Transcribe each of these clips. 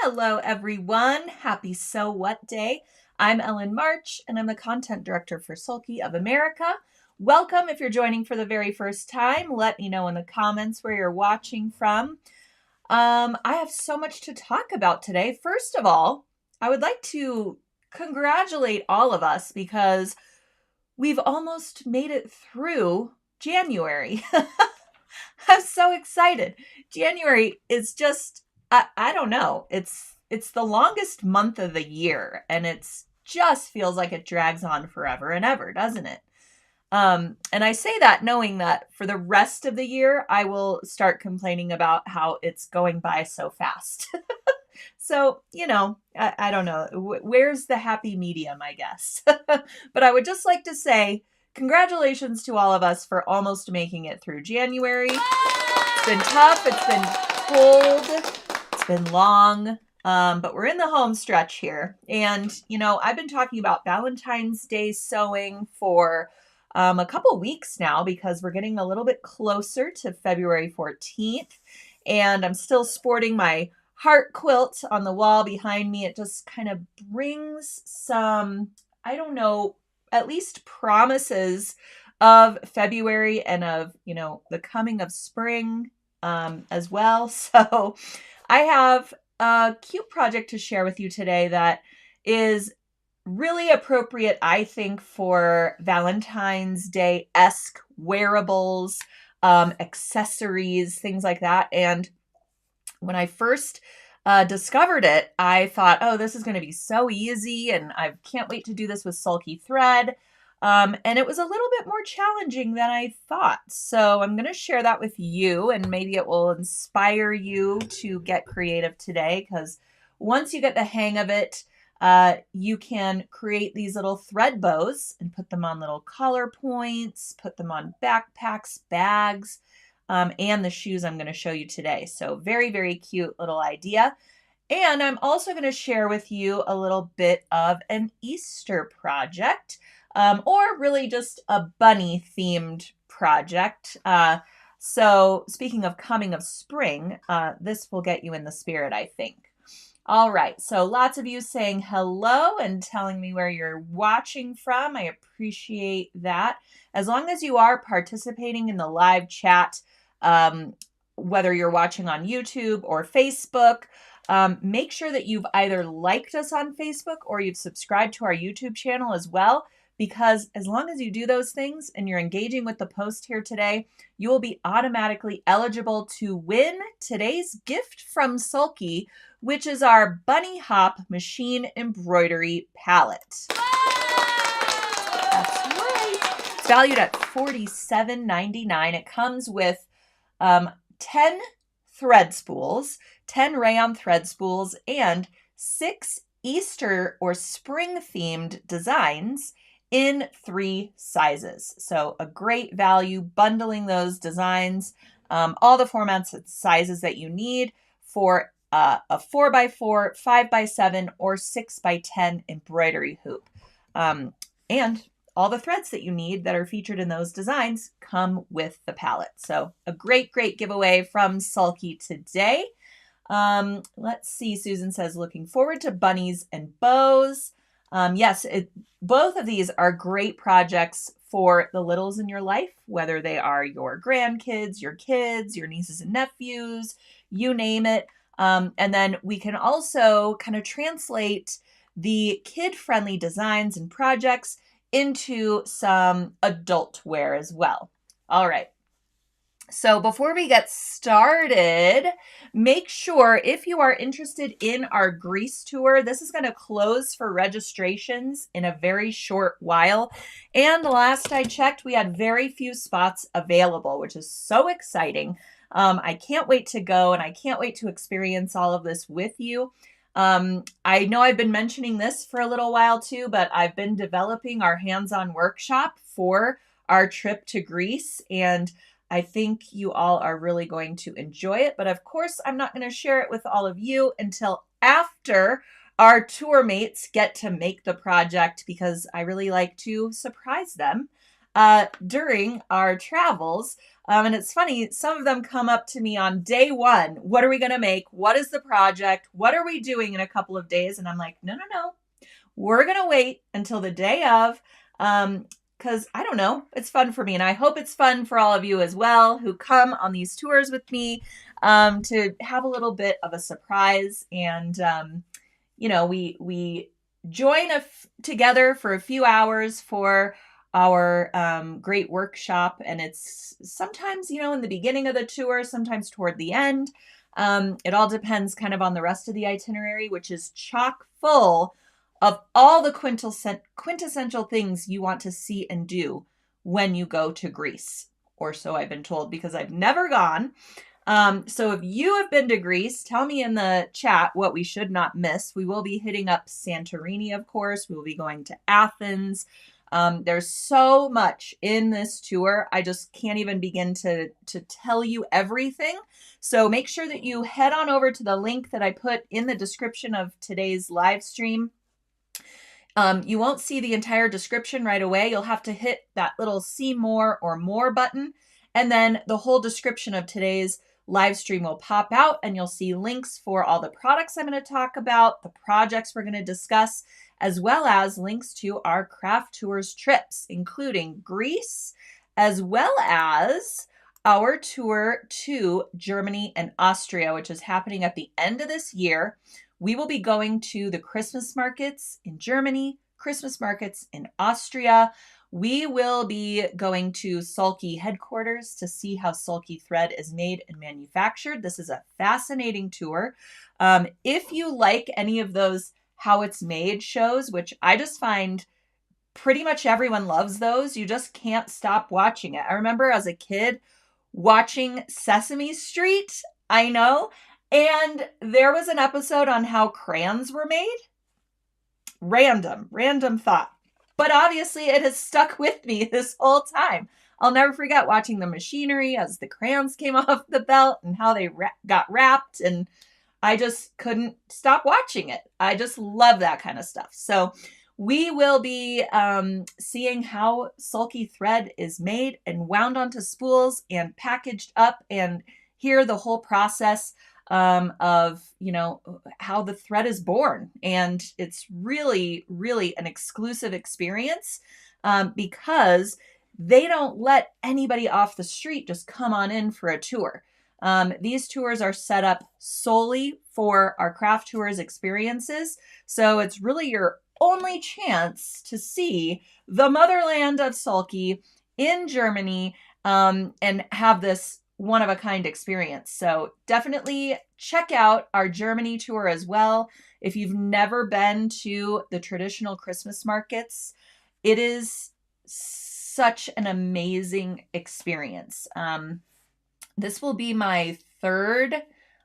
Hello, everyone. Happy So What Day. I'm Ellen March, and I'm the content director for Sulky of America. Welcome. If you're joining for the very first time, let me know in the comments where you're watching from. I have so much to talk about today. First of all, I would like to congratulate all of us because we've almost made it through January. I'm so excited. January is just I don't know. It's the longest month of the year, and it's just feels like it drags on forever and ever, doesn't it? And I say that knowing that for the rest of the year, I will start complaining about how it's going by so fast. So, I don't know. Where's the happy medium, I guess? But I would just like to say congratulations to all of us for almost making it through January. It's been tough. It's been cold. It's been long. But we're in the home stretch here. And, I've been talking about Valentine's Day sewing for a couple weeks now because we're getting a little bit closer to February 14th. And I'm still sporting my heart quilt on the wall behind me. It just kind of brings some, I don't know, at least promises of February and of, the coming of spring as well. So I have a cute project to share with you today that is really appropriate, I think, for Valentine's Day-esque wearables, accessories, things like that. And when I first discovered it, I thought, oh, this is going to be so easy, and I can't wait to do this with Sulky thread. And it was a little bit more challenging than I thought. So I'm going to share that with you, and maybe it will inspire you to get creative today, because once you get the hang of it, you can create these little thread bows and put them on little collar points, put them on backpacks, bags, and the shoes I'm going to show you today. So very, very cute little idea. And I'm also going to share with you a little bit of an Easter project, or really just a bunny themed project. So speaking of coming of spring, this will get you in the spirit, I think. All right, so lots of you saying hello and telling me where you're watching from. I appreciate that. As long as you are participating in the live chat, whether you're watching on YouTube or Facebook, make sure that you've either liked us on Facebook or you've subscribed to our YouTube channel as well, because as long as you do those things and you're engaging with the post here today, you will be automatically eligible to win today's gift from Sulky, which is our Bunny Hop machine embroidery palette. That's right. It's valued at $47.99. It comes with 10 thread spools, 10 rayon thread spools, and 6 Easter or spring themed designs in 3 sizes. So a great value bundling those designs, all the formats and sizes that you need for a 4x4, 5x7, or 6x10 embroidery hoop. And all the threads that you need that are featured in those designs come with the palette. So a great, great giveaway from Sulky today. Let's see. Susan says, looking forward to bunnies and bows. Yes, both of these are great projects for the littles in your life, whether they are your grandkids, your kids, your nieces and nephews, you name it. And then we can also kind of translate the kid-friendly designs and projects into some adult wear as well. All right. So before we get started, make sure if you are interested in our Greece tour, this is going to close for registrations in a very short while. And last I checked, we had very few spots available, which is so exciting. I can't wait to go, and I can't wait to experience all of this with you. I know I've been mentioning this for a little while too, but I've been developing our hands-on workshop for our trip to Greece, and I think you all are really going to enjoy it. But of course, I'm not going to share it with all of you until after our tour mates get to make the project, because I really like to surprise them. during our travels. And it's funny, some of them come up to me on day one. What are we going to make? What is the project? What are we doing in a couple of days? And I'm like, no, no, no. We're going to wait until the day of. Because I don't know, it's fun for me. And I hope it's fun for all of you as well who come on these tours with me, to have a little bit of a surprise. And, we join together for a few hours for our great workshop. And it's sometimes, in the beginning of the tour, sometimes toward the end. It all depends kind of on the rest of the itinerary, which is chock full of all the quintessential things you want to see and do when you go to Greece. Or so I've been told, because I've never gone. So if you have been to Greece, tell me in the chat what we should not miss. We will be hitting up Santorini, of course. We will be going to Athens. There's so much in this tour. I just can't even begin to tell you everything. So make sure that you head on over to the link that I put in the description of today's live stream. You won't see the entire description right away. You'll have to hit that little see more or more button. And then the whole description of today's live stream will pop out, and you'll see links for all the products I'm going to talk about, the projects we're going to discuss, as well as links to our craft tours trips, including Greece, as well as our tour to Germany and Austria, which is happening at the end of this year. We will be going to the Christmas markets in Germany, Christmas markets in Austria. We will be going to Sulky headquarters to see how Sulky thread is made and manufactured. This is a fascinating tour. If you like any of those how it's made shows, which I just find pretty much everyone loves those, you just can't stop watching it. I remember as a kid watching Sesame Street, I know, and there was an episode on how crayons were made. Random thought. But obviously it has stuck with me this whole time. I'll never forget watching the machinery as the crayons came off the belt and how they got wrapped. And I just couldn't stop watching it. I just love that kind of stuff. So we will be seeing how Sulky thread is made and wound onto spools and packaged up, and hear the whole process of, how the thread is born. And it's really, really an exclusive experience, because they don't let anybody off the street just come on in for a tour. These tours are set up solely for our craft tours experiences. So it's really your only chance to see the motherland of Sulky in Germany, and have this one-of-a-kind experience. So definitely check out our Germany tour as well. If you've never been to the traditional Christmas markets, it is such an amazing experience. This will be my third,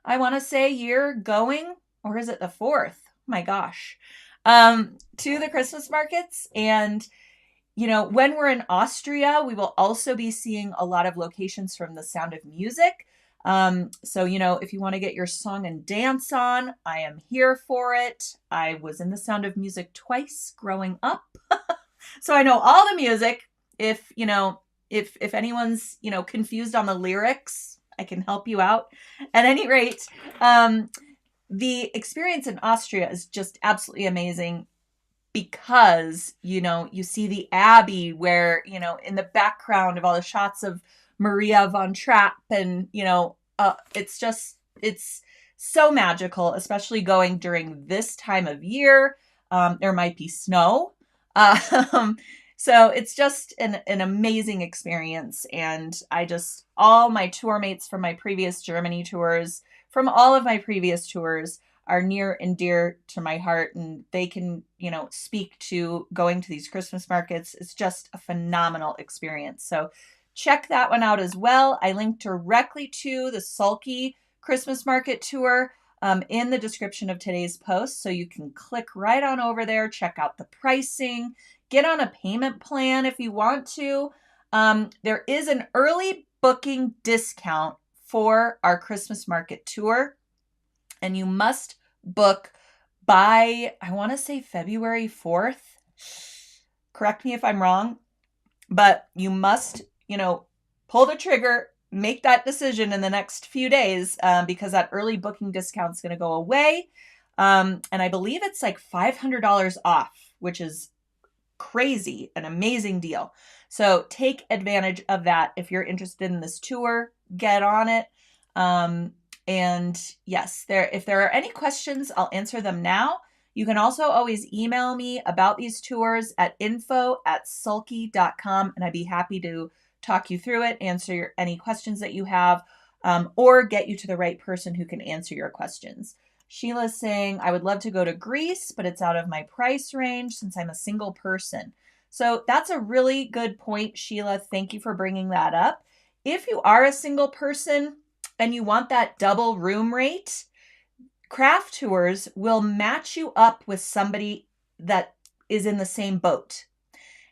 I want to say, year going, or is it the fourth? My gosh, to the Christmas markets. And when we're in Austria, we will also be seeing a lot of locations from The Sound of Music. So, if you want to get your song and dance on, I am here for it. I was in The Sound of Music twice growing up. So I know all the music. If anyone's, confused on the lyrics, I can help you out. At any rate, the experience in Austria is just absolutely amazing, because, you see the Abbey where, in the background of all the shots of Maria von Trapp, and, it's so magical, especially going during this time of year. There might be snow. So it's just an amazing experience. And all my tour mates from my previous Germany tours, from all of my previous tours, are near and dear to my heart, and they can, speak to going to these Christmas markets. It's just a phenomenal experience. So check that one out as well. I linked directly to the Sulky Christmas Market Tour in the description of today's post. So you can click right on over there, check out the pricing, get on a payment plan if you want to. There is an early booking discount for our Christmas Market Tour, and you must book by, I want to say, February 4th. Correct me if I'm wrong. but you must, pull the trigger, make that decision in the next few days, because that early booking discount is going to go away. And I believe it's like $500 off, which is crazy, an amazing deal. So take advantage of that. If you're interested in this tour, get on it. And yes, if there are any questions, I'll answer them now. You can also always email me about these tours at info@sulky.com, and I'd be happy to talk you through it, answer any questions that you have, or get you to the right person who can answer your questions. Sheila's saying, I would love to go to Greece, but it's out of my price range since I'm a single person. So that's a really good point, Sheila. Thank you for bringing that up. If you are a single person and you want that double room rate, Craft Tours will match you up with somebody that is in the same boat.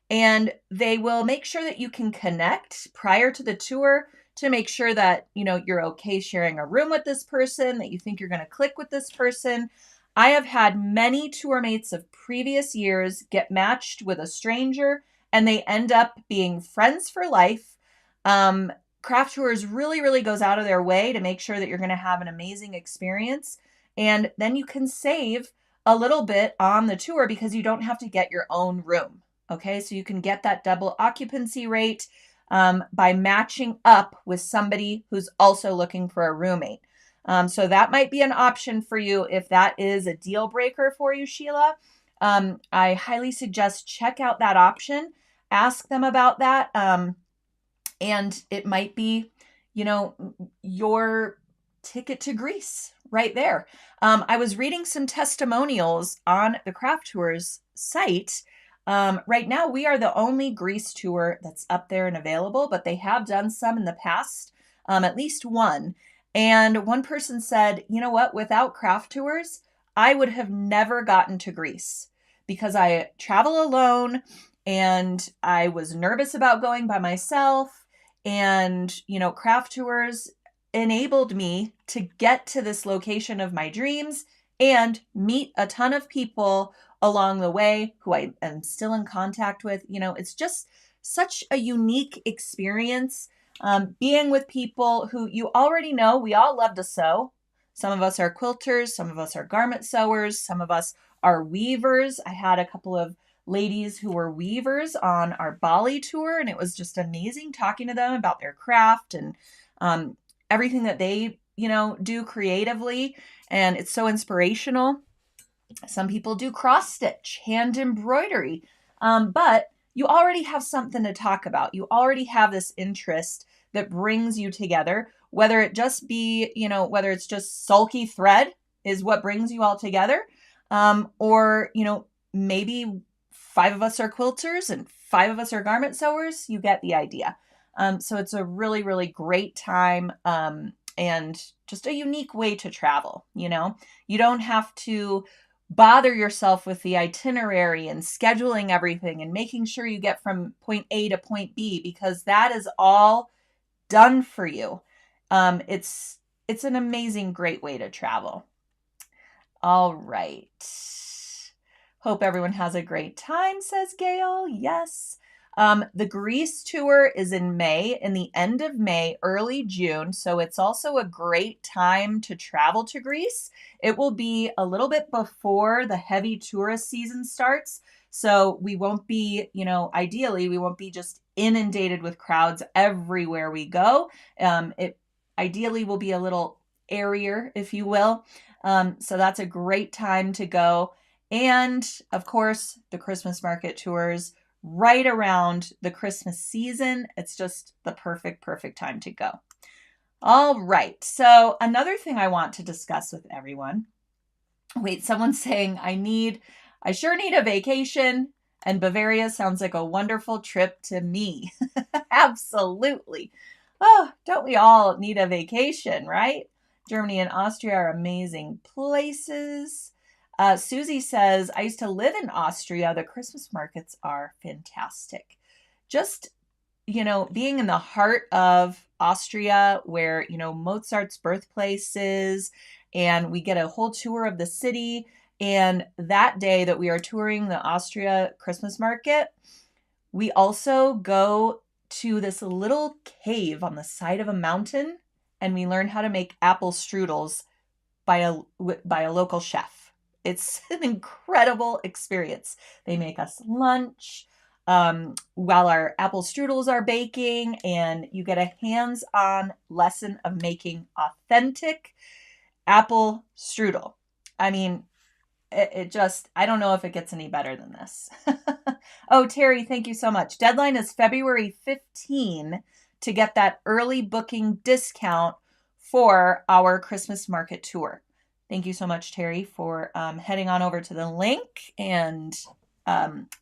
And they will make sure that you can connect prior to the tour to make sure that, you're okay sharing a room with this person, that you think you're going to click with this person. I have had many tour mates of previous years get matched with a stranger, and they end up being friends for life. Craft Tours really, really goes out of their way to make sure that you're going to have an amazing experience. And then you can save a little bit on the tour because you don't have to get your own room. Okay, so you can get that double occupancy rate by matching up with somebody who's also looking for a roommate. So that might be an option for you if that is a deal breaker for you, Sheila. I highly suggest check out that option. Ask them about that. And it might be, your ticket to Greece right there. I was reading some testimonials on the Craft Tours site. Right now, we are the only Greece tour that's up there and available, but they have done some in the past, at least one. And one person said, you know what, without Craft Tours, I would have never gotten to Greece because I travel alone and I was nervous about going by myself. And, Craft Tours enabled me to get to this location of my dreams and meet a ton of people along the way who I am still in contact with. It's just such a unique experience, being with people who you already know. We all love to sew. Some of us are quilters, some of us are garment sewers, some of us are weavers. I had a couple of ladies who were weavers on our Bali tour, and it was just amazing talking to them about their craft and everything that they, do creatively. And it's so inspirational. Some people do cross stitch, hand embroidery, but you already have something to talk about. You already have this interest that brings you together, whether it just be, whether it's just sulky thread is what brings you all together, or, maybe 5 of us are quilters and 5 of us are garment sewers. You get the idea. So it's a really, really great time, and just a unique way to travel. You don't have to bother yourself with the itinerary and scheduling everything and making sure you get from point A to point B, because that is all done for you. It's an amazing, great way to travel. All right. Hope everyone has a great time, says Gail. Yes. The Greece tour is in May, in the end of May, early June. So it's also a great time to travel to Greece. It will be a little bit before the heavy tourist season starts. So we won't be, ideally, we won't be just inundated with crowds everywhere we go. It ideally will be a little airier, if you will. So that's a great time to go. And of course, the Christmas market tours right around the Christmas season. It's just the perfect time to go. All right. So another thing I want to discuss with everyone. Wait, someone's saying I sure need a vacation, and Bavaria sounds like a wonderful trip to me. Absolutely. Oh, don't we all need a vacation, right? Germany and Austria are amazing places. Susie says, I used to live in Austria. The Christmas markets are fantastic. Just, being in the heart of Austria where, Mozart's birthplace is, and we get a whole tour of the city. And that day that we are touring the Austria Christmas market, We also go to this little cave on the side of a mountain, and we learn how to make apple strudels by a local chef. It's an incredible experience. They make us lunch while our apple strudels are baking, and you get a hands-on lesson of making authentic apple strudel. I mean, it just, I don't know if it gets any better than this. Oh, Terry, thank you so much. Deadline is February 15 to get that early booking discount for our Christmas market tour. Thank you so much, Terry, for heading on over to the link and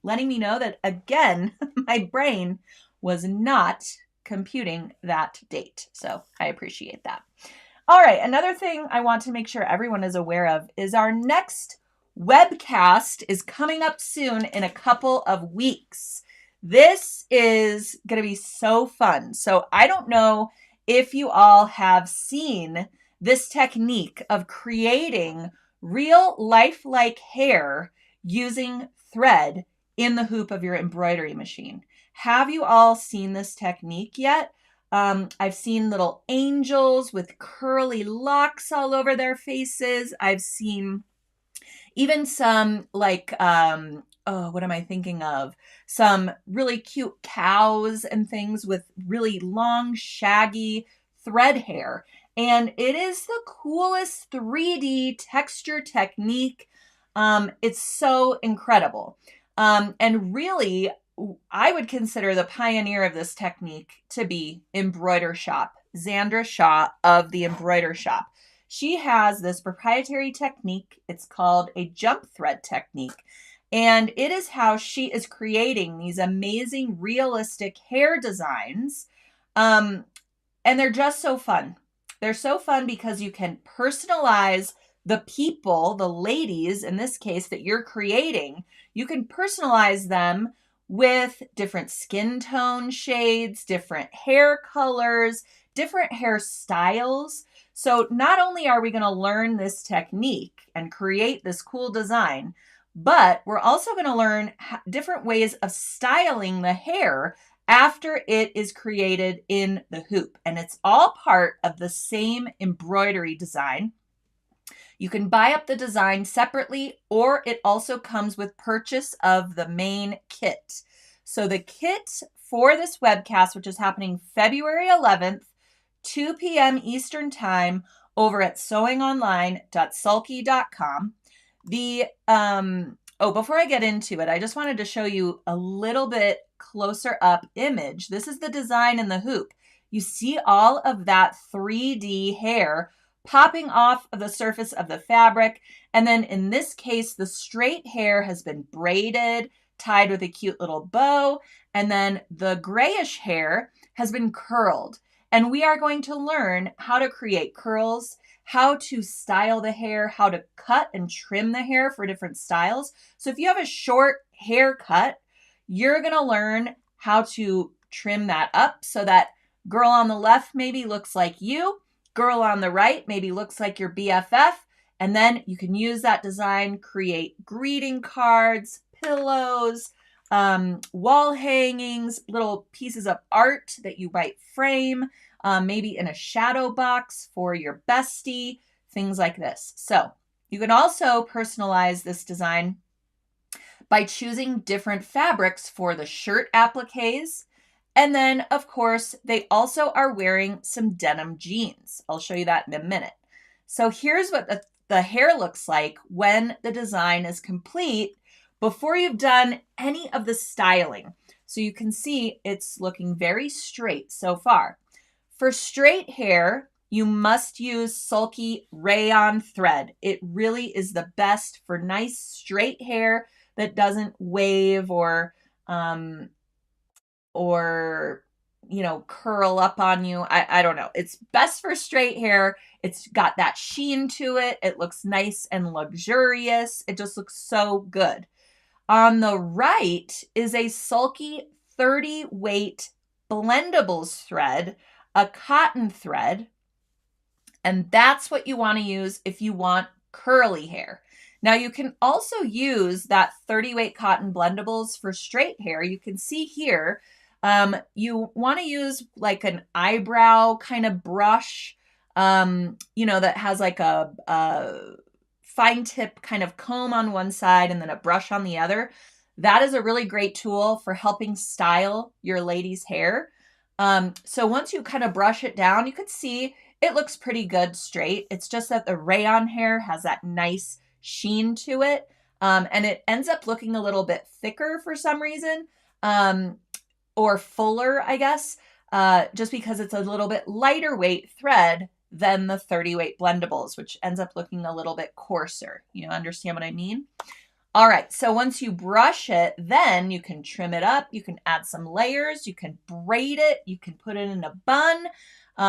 letting me know that, again, my brain was not computing that date. So I appreciate that. All right, another thing I want to make sure everyone is aware of is our next webcast is coming up soon in a couple of weeks. This is going to be so fun. So I don't know if you all have seen this technique of creating real lifelike hair using thread in the hoop of your embroidery machine. Have you all seen this technique yet? I've seen little angels with curly locks all over their faces. I've seen even some like, oh, what am I thinking of? Some really cute cows and things with really long, shaggy thread hair. And it is the coolest 3D texture technique. It's so incredible. And really, I would consider the pioneer of this technique to be Embroider Shop, Zandra Shaw of the Embroider Shop. She has this proprietary technique. It's called a jump thread technique. And it is how she is creating these amazing realistic hair designs. And they're just so fun. They're so fun because you can personalize the people, the ladies in this case that you're creating. You can personalize them with different skin tone shades, different hair colors, different hairstyles. So not only are we going to learn this technique and create this cool design, but we're also going to learn different ways of styling the hair after it is created in the hoop. And it's all part of the same embroidery design. You can buy up the design separately, or it also comes with purchase of the main kit. So the kit for this webcast, which is happening February 11th, 2 p.m. Eastern Time over at sewingonline.sulky.com. Before I get into it, I just wanted to show you a little bit closer up image. This is the design in the hoop. You see all of that 3D hair popping off of the surface of the fabric. And then in this case, the straight hair has been braided, tied with a cute little bow. And then the grayish hair has been curled. And we are going to learn how to create curls, how to style the hair, how to cut and trim the hair for different styles. So if you have a short haircut, you're going to learn how to trim that up so that girl on the left maybe looks like you, girl on the right maybe looks like your BFF, and then you can use that design, create greeting cards, pillows, wall hangings, little pieces of art that you might frame, maybe in a shadow box for your bestie, things like this. So you can also personalize this design by choosing different fabrics for the shirt appliques. And then, of course, they also are wearing some denim jeans. I'll show you that in a minute. So here's what the hair looks like when the design is complete before you've done any of the styling. So you can see it's looking very straight so far. For straight hair, you must use Sulky rayon thread. It really is the best for nice straight hair that doesn't wave or curl up on you. I don't know. It's best for straight hair. It's got that sheen to it. It looks nice and luxurious. It just looks so good. On the right is a Sulky 30 weight blendables thread, a cotton thread, and that's what you want to use if you want curly hair. Now you can also use that 30 weight cotton blendables for straight hair. You can see here, you want to use like an eyebrow kind of brush, that has like a fine tip kind of comb on one side and then a brush on the other. That is a really great tool for helping style your lady's hair. So once you kind of brush it down, you can see it looks pretty good straight. It's just that the rayon hair has that nice sheen to it. And it ends up looking a little bit thicker for some reason, or fuller, I guess, just because it's a little bit lighter weight thread than the 30 weight blendables, which ends up looking a little bit coarser. You understand what I mean? All right, so once you brush it, then you can trim it up. You can add some layers. You can braid it. You can put it in a bun.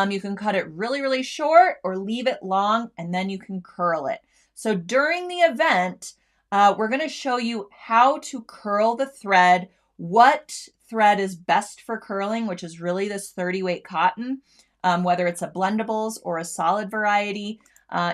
You can cut it really, really short or leave it long, and then you can curl it. So during the event, we're going to show you how to curl the thread, what thread is best for curling, which is really this 30 weight cotton, whether it's a blendables or a solid variety.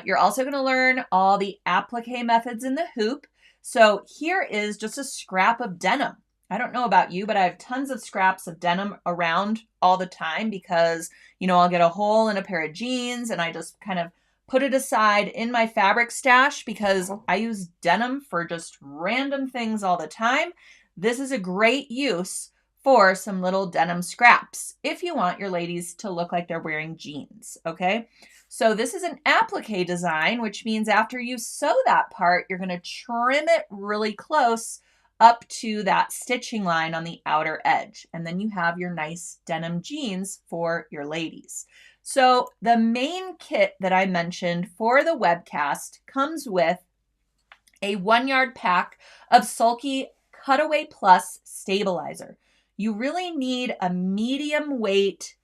You're also going to learn all the applique methods in the hoop. So here is just a scrap of denim. I don't know about you, but I have tons of scraps of denim around all the time because, I'll get a hole in a pair of jeans and I just kind of put it aside in my fabric stash because I use denim for just random things all the time. This is a great use for some little denim scraps if you want your ladies to look like they're wearing jeans, okay? So this is an applique design, which means after you sew that part, you're going to trim it really close up to that stitching line on the outer edge. And then you have your nice denim jeans for your ladies. So the main kit that I mentioned for the webcast comes with a 1 yard pack of Sulky Cutaway Plus Stabilizer. You really need a medium weight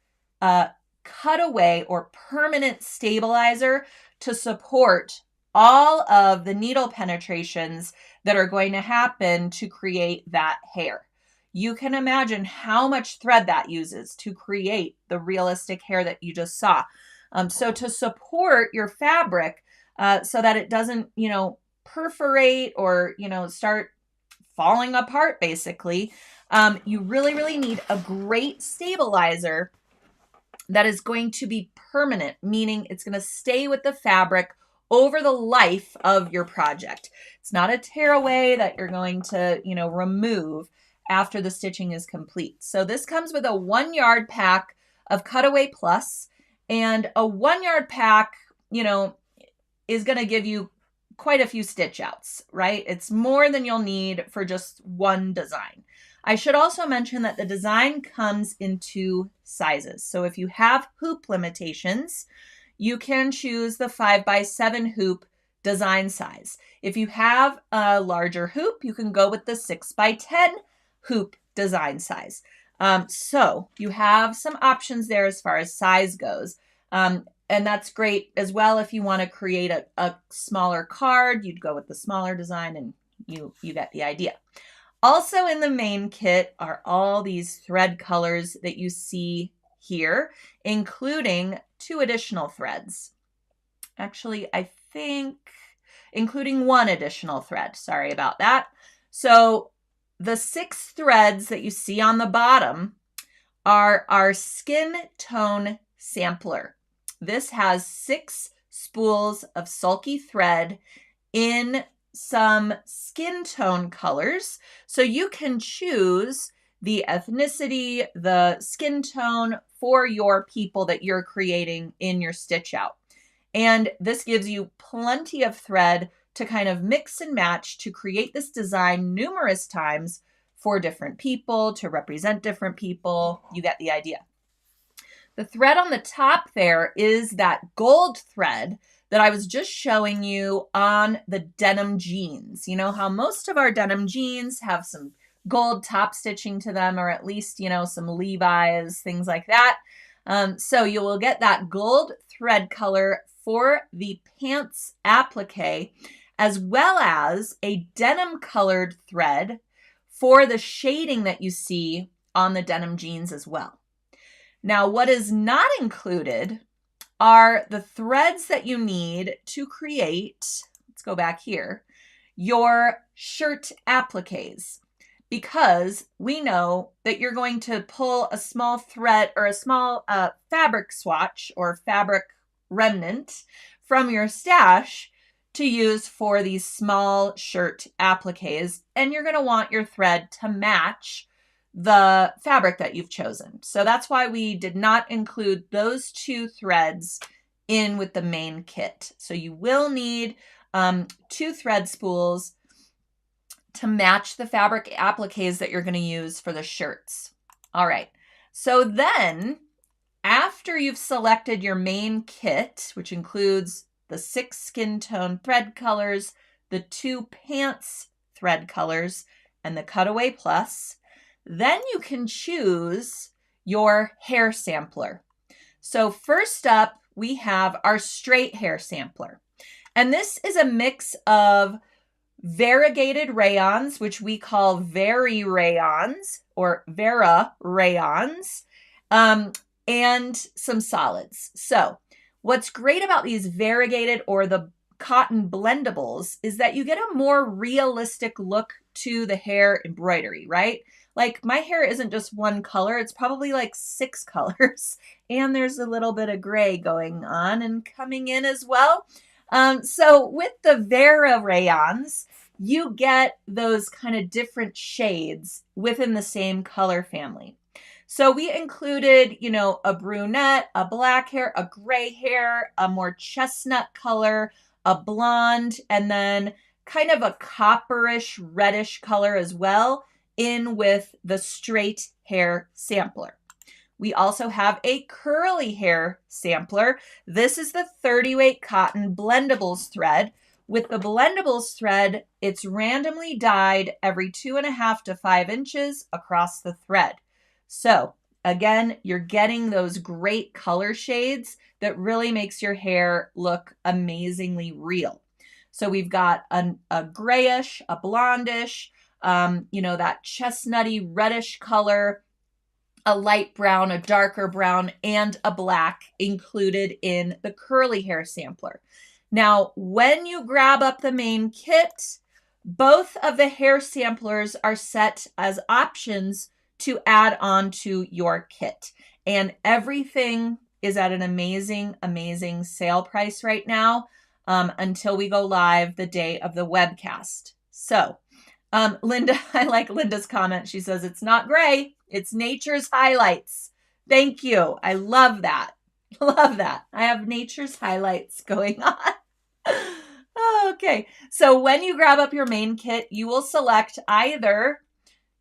cutaway or permanent stabilizer to support all of the needle penetrations that are going to happen to create that hair. You can imagine how much thread that uses to create the realistic hair that you just saw. So to support your fabric so that it doesn't, perforate or, start falling apart, basically, you really, really need a great stabilizer that is going to be permanent, meaning it's going to stay with the fabric over the life of your project. It's not a tearaway that you're going to, remove after the stitching is complete. So this comes with a 1 yard pack of Cutaway Plus, and a 1 yard pack, is going to give you quite a few stitch outs, right? It's more than you'll need for just one design. I should also mention that the design comes in 2 sizes. So if you have hoop limitations, you can choose the 5x7 hoop design size. If you have a larger hoop, you can go with the 6x10 hoop design size. So you have some options there as far as size goes. And that's great as well. If you want to create a smaller card, you'd go with the smaller design, and you get the idea. Also in the main kit are all these thread colors that you see here, including 2 additional threads. Actually, I think including 1 additional thread. Sorry about that. So the 6 threads that you see on the bottom are our skin tone sampler. This has 6 spools of sulky thread in some skin tone colors. So you can choose the ethnicity, the skin tone for your people that you're creating in your stitch out. And this gives you plenty of thread to kind of mix and match to create this design numerous times for different people, to represent different people. You get the idea. The thread on the top there is that gold thread that I was just showing you on the denim jeans. You know how most of our denim jeans have some gold top stitching to them, or at least, some Levi's, things like that. So you will get that gold thread color for the pants applique, as well as a denim colored thread for the shading that you see on the denim jeans as well. Now, what is not included are the threads that you need to create, let's go back here, your shirt appliques, because we know that you're going to pull a small thread or a small fabric swatch or fabric remnant from your stash to use for these small shirt appliques, and you're going to want your thread to match the fabric that you've chosen. So that's why we did not include those two threads in with the main kit. So you will need 2 thread spools to match the fabric appliques that you're going to use for the shirts. All right. So then after you've selected your main kit, which includes the 6 skin tone thread colors, the 2 pants thread colors, and the Cutaway Plus, then you can choose your hair sampler. So first up, we have our straight hair sampler. And this is a mix of variegated rayons, which we call Vari rayons or Vera rayons, and some solids. So what's great about these variegated or the cotton blendables is that you get a more realistic look to the hair embroidery, right? Like my hair isn't just one color, it's probably like 6 colors. And there's a little bit of gray going on and coming in as well. So with the Vera rayons, you get those kind of different shades within the same color family. So we included, you know, a brunette, a black hair, a gray hair, a more chestnut color, a blonde, and then kind of a copperish reddish color as well in with the straight hair sampler. We also have a curly hair sampler. This is the 30 weight cotton blendables thread. With the blendables thread, it's randomly dyed every 2.5 to 5 inches across the thread. So again, you're getting those great color shades that really makes your hair look amazingly real. So we've got a grayish, a blondish, you know, that chestnutty reddish color, a light brown, a darker brown, and a black included in the curly hair sampler. Now, when you grab up the main kit, both of the hair samplers are set as options to add on to your kit. And everything is at an amazing, amazing sale price right now until we go live the day of the webcast. So, Linda, I like Linda's comment. She says, it's not gray, it's nature's highlights. Thank you. I love that. Love that. I have nature's highlights going on. Okay. So when you grab up your main kit, you will select either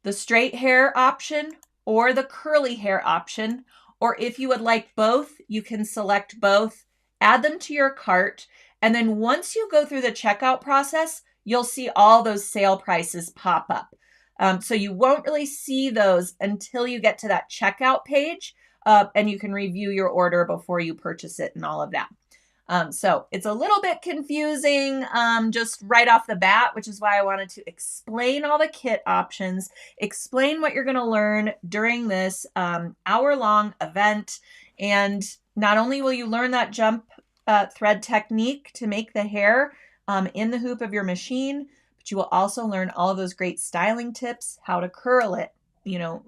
the straight hair option or the curly hair option. Or if you would like both, you can select both, add them to your cart. And then once you go through the checkout process, you'll see all those sale prices pop up. So you won't really see those until you get to that checkout page and you can review your order before you purchase it and all of that. So it's a little bit confusing just right off the bat, which is why I wanted to explain all the kit options, explain what you're going to learn during this hour-long event. And not only will you learn that jump thread technique to make the hair in the hoop of your machine, but you will also learn all of those great styling tips, how to curl it, you know,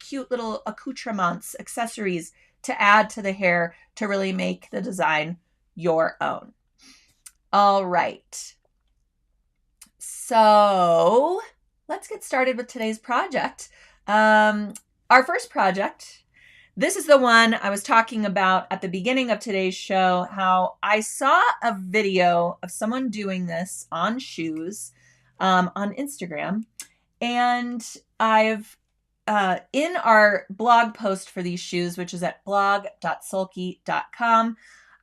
cute little accoutrements, accessories to add to the hair to really make the design your own. All right. So let's get started with today's project. Our first project, this is the one I was talking about at the beginning of today's show, how I saw a video of someone doing this on shoes on Instagram. And I've in our blog post for these shoes, which is at blog.sulky.com,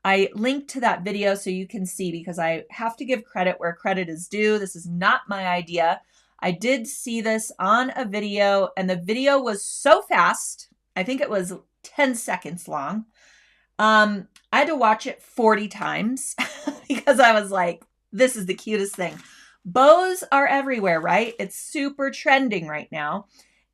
I linked to that video so you can see, because I have to give credit where credit is due. This is not my idea. I did see this on a video, and the video was so fast. I think it was 10 seconds long. I had to watch it 40 times because I was like, this is the cutest thing. Bows are everywhere, right? It's super trending right now.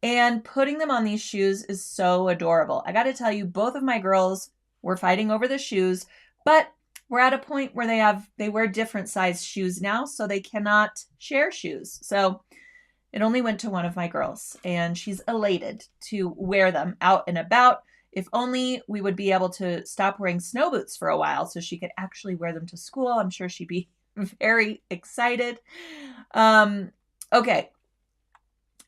And putting them on these shoes is so adorable. I got to tell you, both of my girls were fighting over the shoes, but we're at a point where they wear different size shoes now, so they cannot share shoes. So it only went to one of my girls, and she's elated to wear them out and about. If only we would be able to stop wearing snow boots for a while so she could actually wear them to school. I'm sure she'd be very excited. Okay.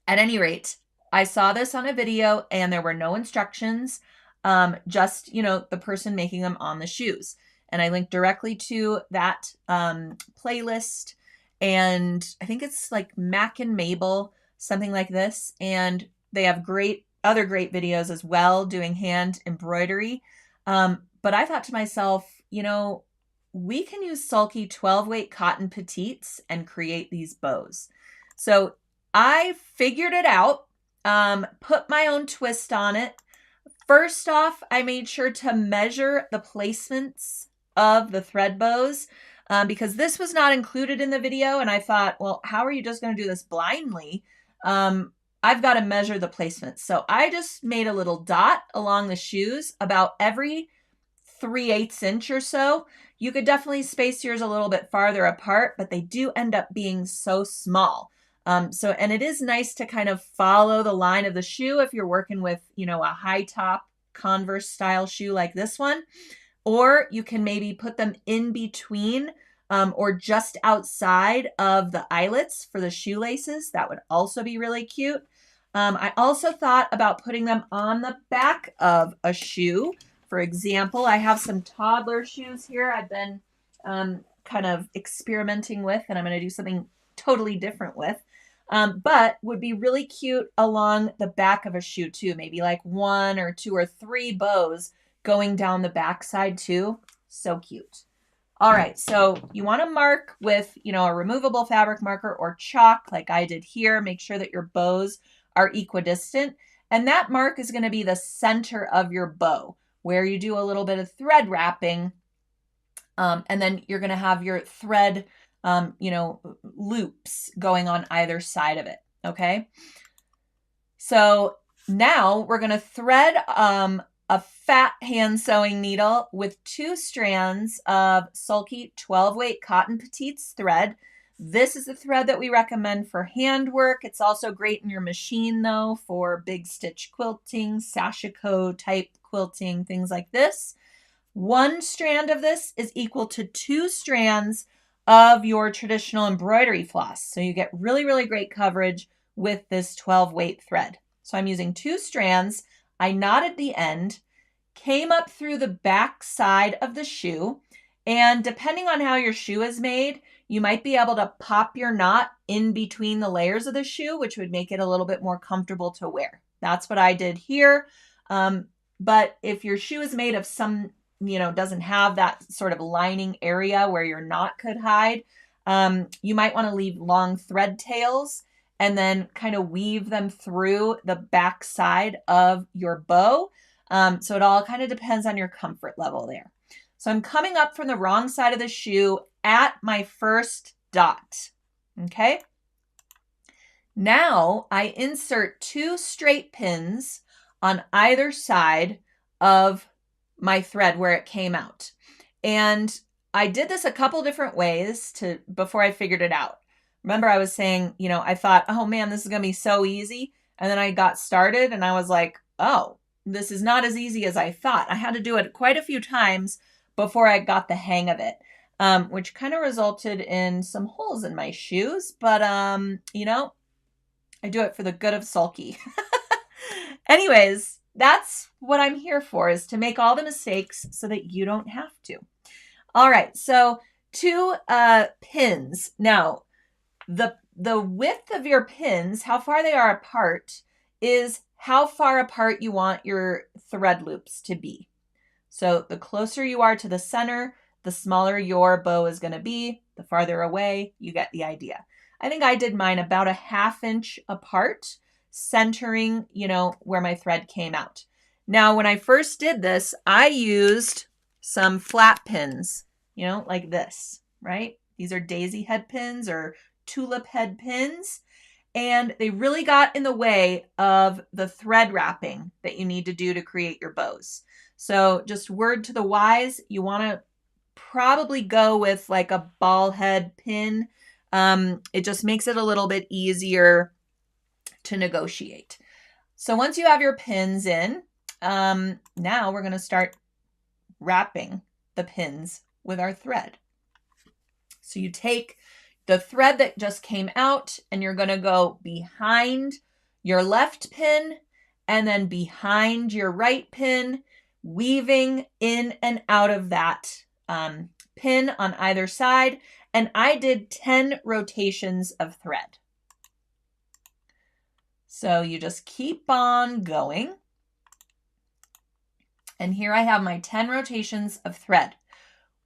At any rate, I saw this on a video and there were no instructions, just, the person making them on the shoes. And I linked directly to that playlist. And I think it's like Mac and Mabel, something like this. And they have other great videos as well doing hand embroidery. But I thought to myself, we can use Sulky 12-weight cotton petites and create these bows. So I figured it out, put my own twist on it. First off, I made sure to measure the placements of the thread bows because this was not included in the video. And I thought, well, how are you just going to do this blindly? I've got to measure the placements. So I just made a little dot along the shoes about every 3/8 inch or so. You could definitely space yours a little bit farther apart, but they do end up being so small. And it is nice to kind of follow the line of the shoe if you're working with, a high top Converse style shoe like this one, or you can maybe put them in between or just outside of the eyelets for the shoelaces. That would also be really cute. I also thought about putting them on the back of a shoe. For example, I have some toddler shoes here I've been kind of experimenting with, and I'm going to do something totally different with. But would be really cute along the back of a shoe too. Maybe like 1 or 2 or 3 bows going down the back side too. So cute. All right, so you want to mark with, a removable fabric marker or chalk like I did here. Make sure that your bows are equidistant. And that mark is going to be the center of your bow, where you do a little bit of thread wrapping. And then you're going to have your thread loops going on either side of it. Okay. So now we're going to thread a fat hand sewing needle with 2 strands of Sulky 12-weight cotton petites thread. This is the thread that we recommend for handwork. It's also great in your machine though for big stitch quilting, sashiko type quilting, things like this. 1 strand of this is equal to 2 strands of your traditional embroidery floss. So you get really, really great coverage with this 12-weight thread. So I'm using 2 strands. I knotted the end, came up through the back side of the shoe, and depending on how your shoe is made, you might be able to pop your knot in between the layers of the shoe, which would make it a little bit more comfortable to wear. That's what I did here. But if your shoe is made of some doesn't have that sort of lining area where your knot could hide, you might want to leave long thread tails and then kind of weave them through the back side of your bow. So it all kind of depends on your comfort level there. So I'm coming up from the wrong side of the shoe at my first dot. Okay. Now I insert 2 straight pins on either side of my thread where it came out. And I did this a couple different ways before I figured it out. Remember I was saying, I thought, oh man, this is going to be so easy. And then I got started and I was like, oh, this is not as easy as I thought. I had to do it quite a few times before I got the hang of it, which kind of resulted in some holes in my shoes. But, I do it for the good of Sulky. Anyways, that's what I'm here for, is to make all the mistakes so that you don't have to. All right, so 2 pins. Now, the width of your pins, how far they are apart, is how far apart you want your thread loops to be. So the closer you are to the center, the smaller your bow is going to be. The farther away, you get the idea. I think I did mine about a 1/2 inch apart, centering, where my thread came out. Now, when I first did this, I used some flat pins, like this, right? These are daisy head pins or tulip head pins, and they really got in the way of the thread wrapping that you need to do to create your bows. So just word to the wise, you want to probably go with like a ball head pin. It just makes it a little bit easier to negotiate. So once you have your pins in, now we're going to start wrapping the pins with our thread. So you take the thread that just came out and you're going to go behind your left pin and then behind your right pin, weaving in and out of that pin on either side. And I did 10 rotations of thread. So you just keep on going. And here I have my 10 rotations of thread.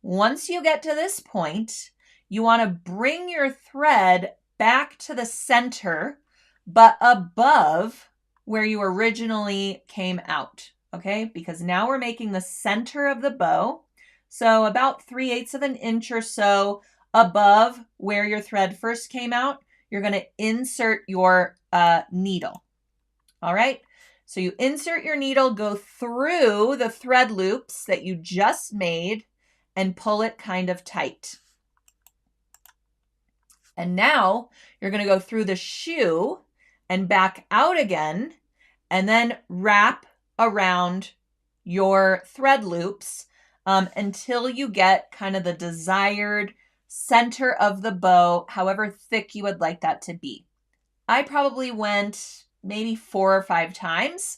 Once you get to this point, you want to bring your thread back to the center, but above where you originally came out, okay? Because now we're making the center of the bow. So about 3/8 of an inch or so above where your thread first came out, you're going to insert your needle. All right. So you insert your needle, go through the thread loops that you just made and pull it kind of tight. And now you're going to go through the shoe and back out again and then wrap around your thread loops until you get kind of the desired center of the bow, however thick you would like that to be. I probably went maybe 4 or 5 times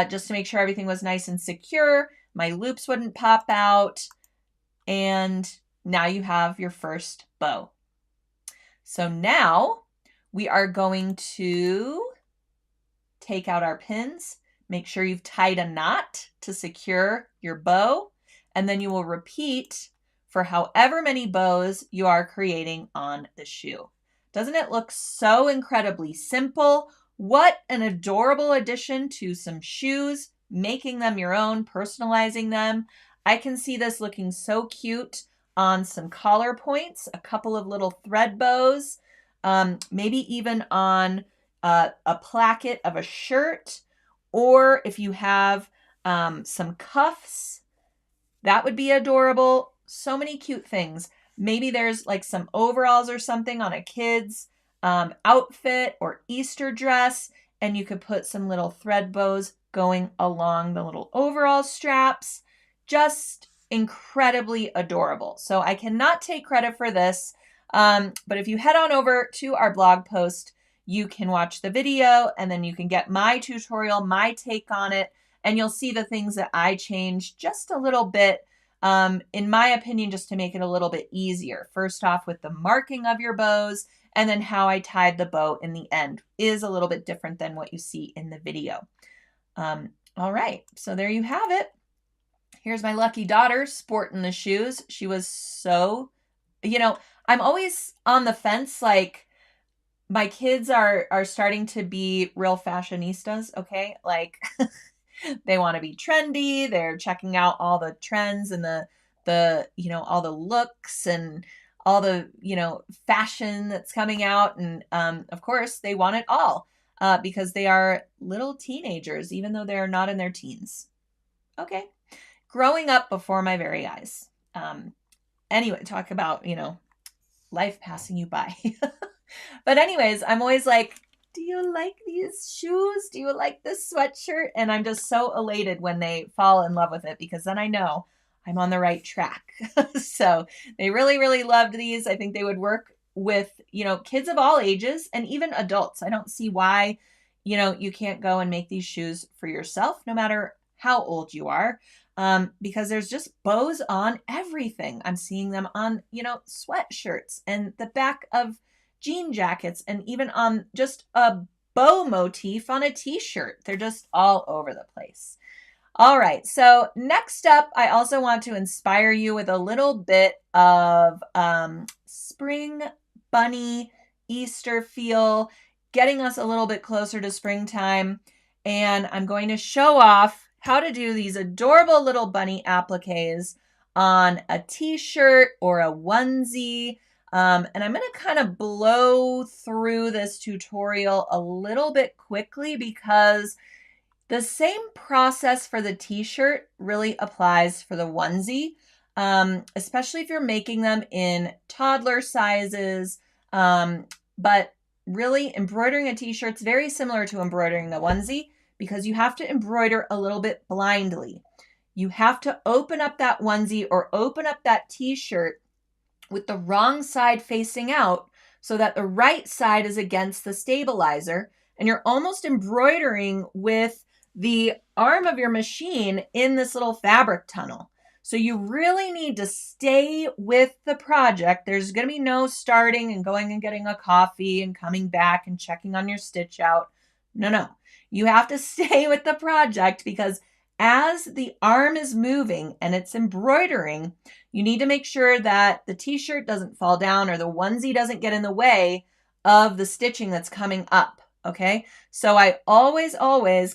just to make sure everything was nice and secure. My loops wouldn't pop out. And now you have your first bow. So now we are going to take out our pins. Make sure you've tied a knot to secure your bow. And then you will repeat for however many bows you are creating on the shoe. Doesn't it look so incredibly simple? What an adorable addition to some shoes, making them your own, personalizing them. I can see this looking so cute on some collar points, a couple of little thread bows, maybe even on a placket of a shirt, or if you have some cuffs, that would be adorable. So many cute things. Maybe there's like some overalls or something on a kid's outfit or Easter dress, and you could put some little thread bows going along the little overall straps. Just incredibly adorable. So I cannot take credit for this, but if you head on over to our blog post, you can watch the video and then you can get my tutorial, my take on it, and you'll see the things that I changed just a little bit, in my opinion, just to make it a little bit easier. First off, with the marking of your bows, and then how I tied the bow in the end is a little bit different than what you see in the video. All right, so there you have it. Here's my lucky daughter sporting the shoes. She was so, I'm always on the fence. Like, my kids are starting to be real fashionistas, okay? Like, they want to be trendy. They're checking out all the trends and the all the looks and all the, fashion that's coming out. And, of course, they want it all because they are little teenagers, even though they're not in their teens. Okay. Growing up before my very eyes. Anyway, talk about, life passing you by. But anyways, I'm always like, do you like these shoes? Do you like this sweatshirt? And I'm just so elated when they fall in love with it, because then I know I'm on the right track. So they really, really loved these. I think they would work with, kids of all ages and even adults. I don't see why, you can't go and make these shoes for yourself, no matter how old you are. Because there's just bows on everything. I'm seeing them on, sweatshirts and the back of jean jackets and even on just a bow motif on a t-shirt. They're just all over the place. All right. So next up, I also want to inspire you with a little bit of spring bunny Easter feel, getting us a little bit closer to springtime. And I'm going to show off how to do these adorable little bunny appliques on a t-shirt or a onesie. And I'm going to kind of blow through this tutorial a little bit quickly because the same process for the t-shirt really applies for the onesie. especially if you're making them in toddler sizes. But really, embroidering a t-shirt's very similar to embroidering a onesie because you have to embroider a little bit blindly. You have to open up that onesie or open up that t-shirt with the wrong side facing out so that the right side is against the stabilizer, and you're almost embroidering with the arm of your machine in this little fabric tunnel. So you really need to stay with the project. There's going to be no starting and going and getting a coffee and coming back and checking on your stitch out. No. You have to stay with the project because as the arm is moving and it's embroidering, you need to make sure that the t-shirt doesn't fall down or the onesie doesn't get in the way of the stitching that's coming up. Okay. So I always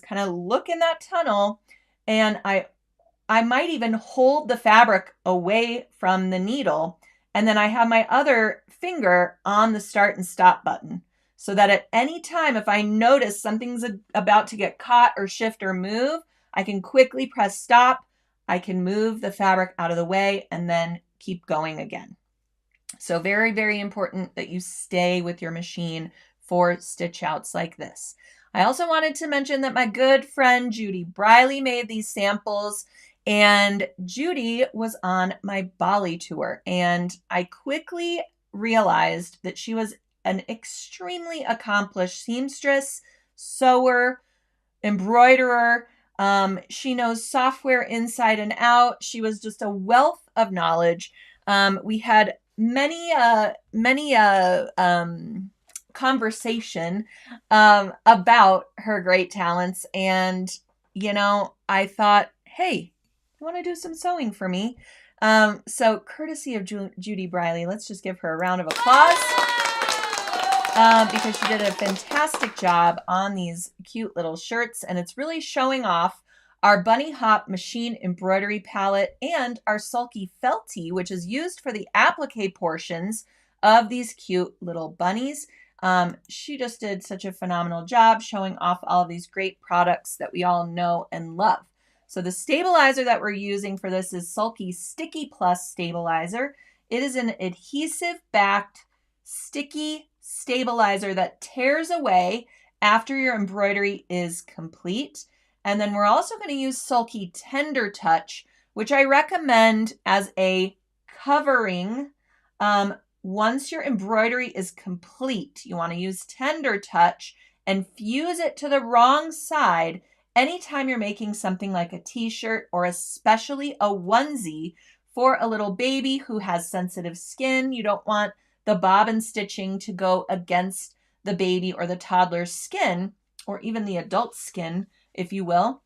kind of look in that tunnel, and I might even hold the fabric away from the needle. And then I have my other finger on the start and stop button so that at any time, if I notice something's about to get caught or shift or move, I can quickly press stop. I can move the fabric out of the way and then keep going again. So very, very important that you stay with your machine for stitch outs like this. I also wanted to mention that my good friend Judy Briley made these samples, and Judy was on my Bali tour, and I quickly realized that she was an extremely accomplished seamstress, sewer, embroiderer. She knows software inside and out. She was just a wealth of knowledge. We had many conversation about her great talents, and I thought, hey, you want to do some sewing for me? So courtesy of Judy Briley, let's just give her a round of applause. Because she did a fantastic job on these cute little shirts, and it's really showing off our Bunny Hop machine embroidery palette and our Sulky Felty, which is used for the applique portions of these cute little bunnies. She just did such a phenomenal job showing off all of these great products that we all know and love. So the stabilizer that we're using for this is Sulky Sticky Plus Stabilizer. It is an adhesive-backed sticky stabilizer that tears away after your embroidery is complete. And then we're also going to use Sulky Tender Touch, which I recommend as a covering. Once your embroidery is complete, you want to use Tender Touch and fuse it to the wrong side anytime you're making something like a t-shirt or especially a onesie for a little baby who has sensitive skin. You don't want the bobbin stitching to go against the baby or the toddler's skin, or even the adult skin, if you will.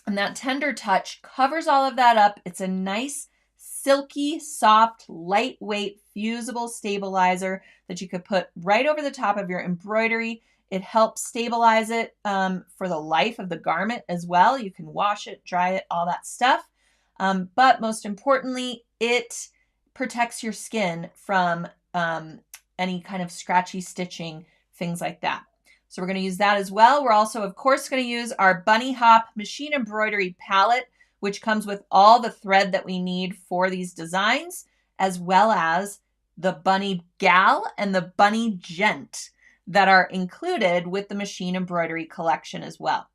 And that Tender Touch covers all of that up. It's a nice, silky, soft, lightweight, fusible stabilizer that you could put right over the top of your embroidery. It helps stabilize it for the life of the garment as well. You can wash it, dry it, all that stuff. But most importantly, it protects your skin from any kind of scratchy stitching, things like that. So we're going to use that as well. We're also, of course, going to use our Bunny Hop machine embroidery palette, which comes with all the thread that we need for these designs, as well as the Bunny Gal and the Bunny Gent that are included with the machine embroidery collection as well.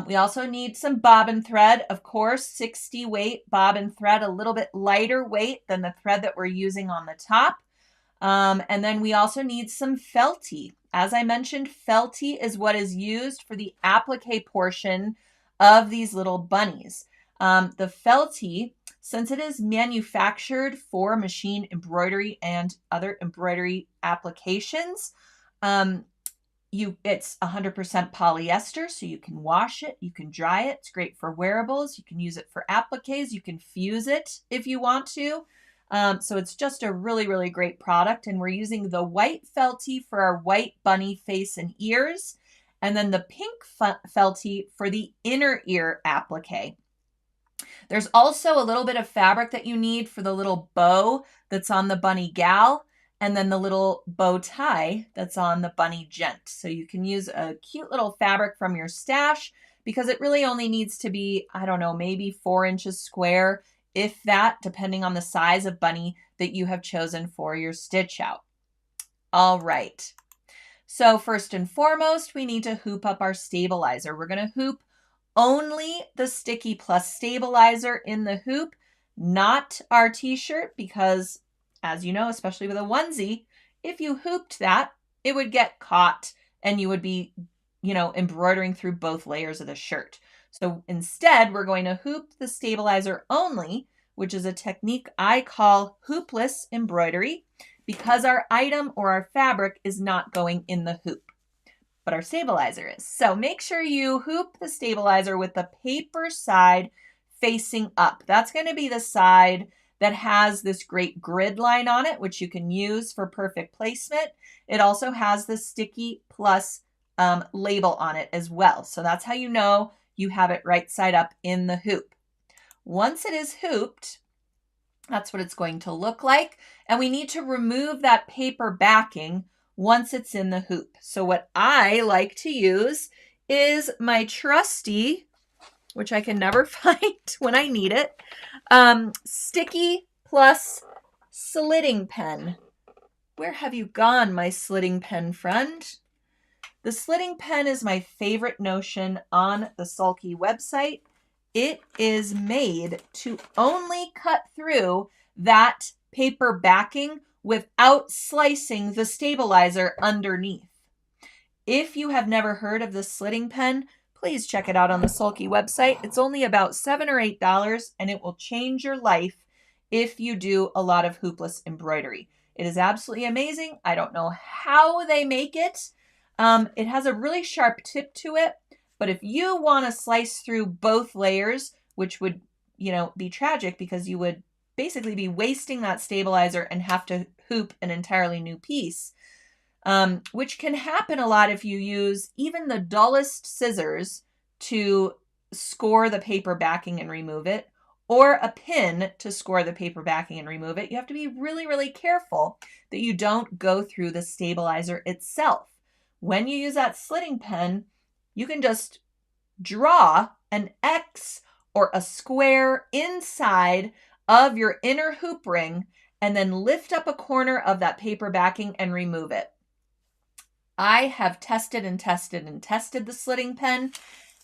We also need some bobbin thread, of course, 60 weight bobbin thread, a little bit lighter weight than the thread that we're using on the top. And then we also need some felty. As I mentioned, felty is what is used for the applique portion of these little bunnies. The felty, since it is manufactured for machine embroidery and other embroidery applications, it's 100% polyester, so you can wash it, you can dry it. It's great for wearables. You can use it for appliques. You can fuse it if you want to. So it's just a really, really great product. And we're using the white felty for our white bunny face and ears, and then the pink felty for the inner ear applique. There's also a little bit of fabric that you need for the little bow that's on the Bunny Gal, and then the little bow tie that's on the Bunny Gent. So you can use a cute little fabric from your stash because it really only needs to be, I don't know, maybe 4 inches square. if that, depending on the size of bunny that you have chosen for your stitch out. All right. So first and foremost, we need to hoop up our stabilizer. We're going to hoop only the sticky plus stabilizer in the hoop, not our t-shirt, because as you know, especially with a onesie, if you hooped that, it would get caught and you would be, embroidering through both layers of the shirt. So instead, we're going to hoop the stabilizer only, which is a technique I call hoopless embroidery, because our item or our fabric is not going in the hoop, but our stabilizer is. So make sure you hoop the stabilizer with the paper side facing up. That's going to be the side that has this great grid line on it, which you can use for perfect placement. It also has the sticky plus label on it as well. So that's how you know you have it right side up in the hoop. Once it is hooped, that's what it's going to look like. And we need to remove that paper backing once it's in the hoop. So what I like to use is my trusty, which I can never find when I need it, sticky plus slitting pen. Where have you gone, my slitting pen friend? The slitting pen is my favorite notion on the Sulky website. It is made to only cut through that paper backing without slicing the stabilizer underneath. If you have never heard of the slitting pen, please check it out on the Sulky website. It's only about $7 or $8, and it will change your life if you do a lot of hoopless embroidery. It is absolutely amazing. I don't know how they make it. It has a really sharp tip to it, but if you want to slice through both layers, which would, be tragic because you would basically be wasting that stabilizer and have to hoop an entirely new piece, which can happen a lot if you use even the dullest scissors to score the paper backing and remove it, or a pin to score the paper backing and remove it. You have to be really, really careful that you don't go through the stabilizer itself. When you use that slitting pen, you can just draw an X or a square inside of your inner hoop ring and then lift up a corner of that paper backing and remove it. I have tested and tested and tested the slitting pen,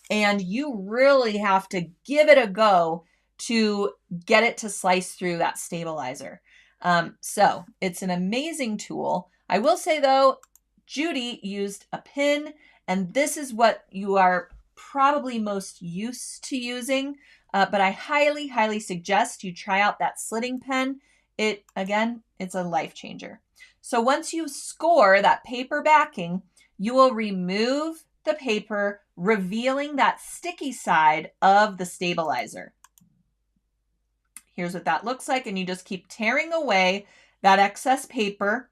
and you really have to give it a go to get it to slice through that stabilizer. So it's an amazing tool. I will say though, Judy used a pin, and this is what you are probably most used to using, but I highly, highly suggest you try out that slitting pen. It's a life changer. So once you score that paper backing, you will remove the paper, revealing that sticky side of the stabilizer. Here's what that looks like, and you just keep tearing away that excess paper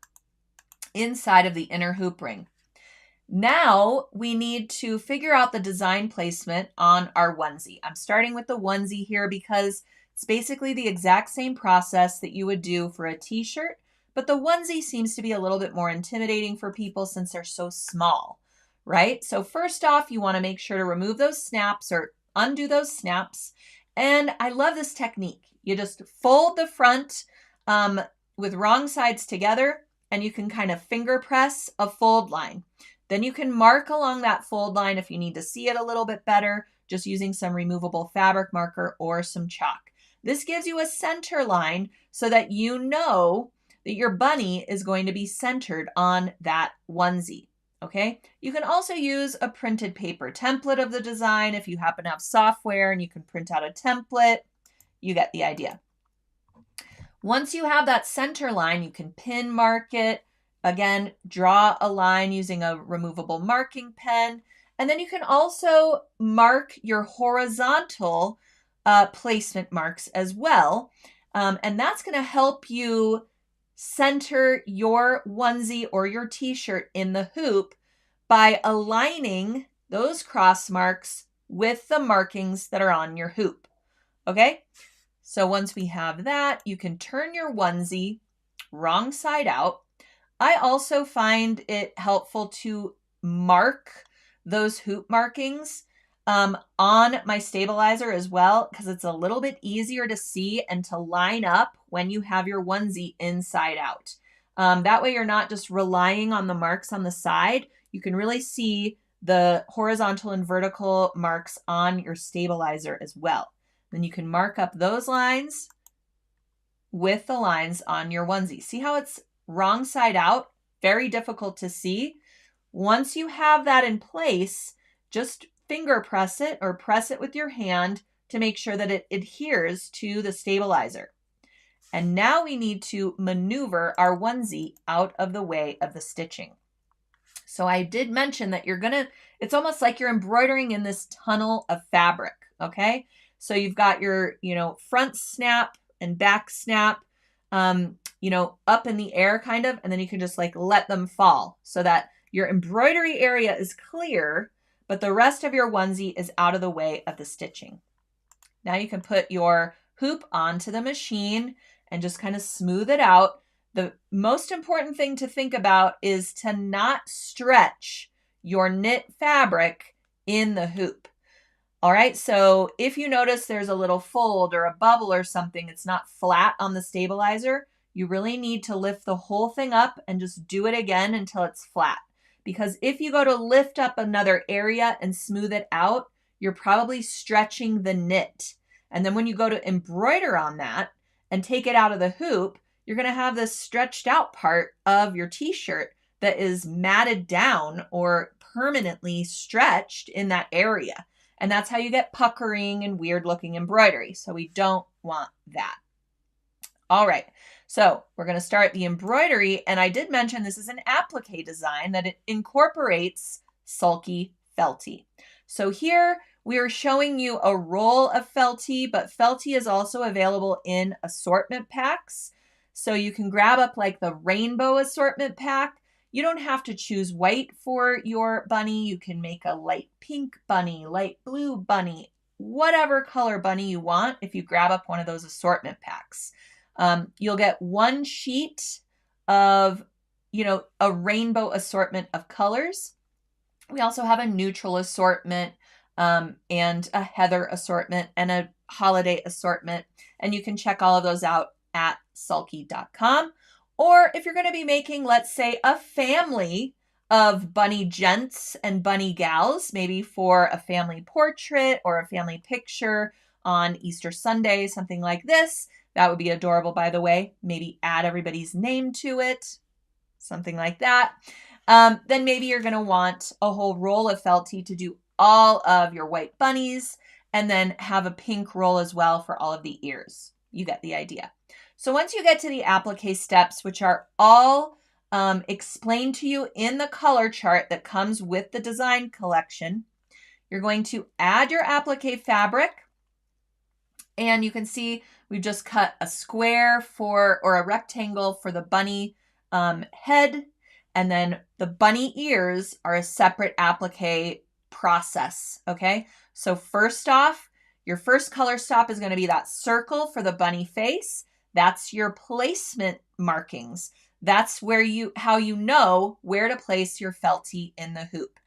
inside of the inner hoop ring. Now we need to figure out the design placement on our onesie. I'm starting with the onesie here because it's basically the exact same process that you would do for a t-shirt, but the onesie seems to be a little bit more intimidating for people since they're so small, right? So first off, you want to make sure to remove those snaps or undo those snaps. And I love this technique. You just fold the front with wrong sides together, and you can kind of finger press a fold line. Then you can mark along that fold line if you need to see it a little bit better, just using some removable fabric marker or some chalk. This gives you a center line so that you know that your bunny is going to be centered on that onesie. Okay. You can also use a printed paper template of the design if you happen to have software and you can print out a template. You get the idea. Once you have that center line, you can pin mark it. Again, draw a line using a removable marking pen. And then you can also mark your horizontal placement marks as well. And that's going to help you center your onesie or your t-shirt in the hoop by aligning those cross marks with the markings that are on your hoop. Okay? So once we have that, you can turn your onesie wrong side out. I also find it helpful to mark those hoop markings on my stabilizer as well, because it's a little bit easier to see and to line up when you have your onesie inside out. That way you're not just relying on the marks on the side. You can really see the horizontal and vertical marks on your stabilizer as well. Then you can mark up those lines with the lines on your onesie. See how it's wrong side out? Very difficult to see. Once you have that in place, just finger press it or press it with your hand to make sure that it adheres to the stabilizer. And now we need to maneuver our onesie out of the way of the stitching. So I did mention that it's almost like you're embroidering in this tunnel of fabric, okay? So you've got your, front snap and back snap, up in the air kind of, and then you can just like let them fall so that your embroidery area is clear, but the rest of your onesie is out of the way of the stitching. Now you can put your hoop onto the machine and just kind of smooth it out. The most important thing to think about is to not stretch your knit fabric in the hoop. All right, so if you notice there's a little fold or a bubble or something, it's not flat on the stabilizer, you really need to lift the whole thing up and just do it again until it's flat. Because if you go to lift up another area and smooth it out, you're probably stretching the knit. And then when you go to embroider on that and take it out of the hoop, you're going to have this stretched out part of your t-shirt that is matted down or permanently stretched in that area. And that's how you get puckering and weird looking embroidery. So we don't want that. All right, so we're going to start the embroidery. And I did mention this is an applique design that it incorporates sulky felty. So here we are showing you a roll of felty, but felty is also available in assortment packs. So you can grab up like the rainbow assortment pack. You don't have to choose white for your bunny. You can make a light pink bunny, light blue bunny, whatever color bunny you want if you grab up one of those assortment packs. You'll get one sheet of, a rainbow assortment of colors. We also have a neutral assortment and a heather assortment and a holiday assortment. And you can check all of those out at sulky.com. Or if you're going to be making, let's say, a family of bunny gents and bunny gals, maybe for a family portrait or a family picture on Easter Sunday, something like this. That would be adorable, by the way. Maybe add everybody's name to it, something like that. Then maybe you're going to want a whole roll of felty to do all of your white bunnies and then have a pink roll as well for all of the ears. You get the idea. So once you get to the applique steps, which are all explained to you in the color chart that comes with the design collection, you're going to add your applique fabric. And you can see we've just cut a square or a rectangle for the bunny head. And then the bunny ears are a separate applique process. Okay. So first off, your first color stop is going to be that circle for the bunny face. That's your placement markings. That's how you know where to place your felty in the hoop.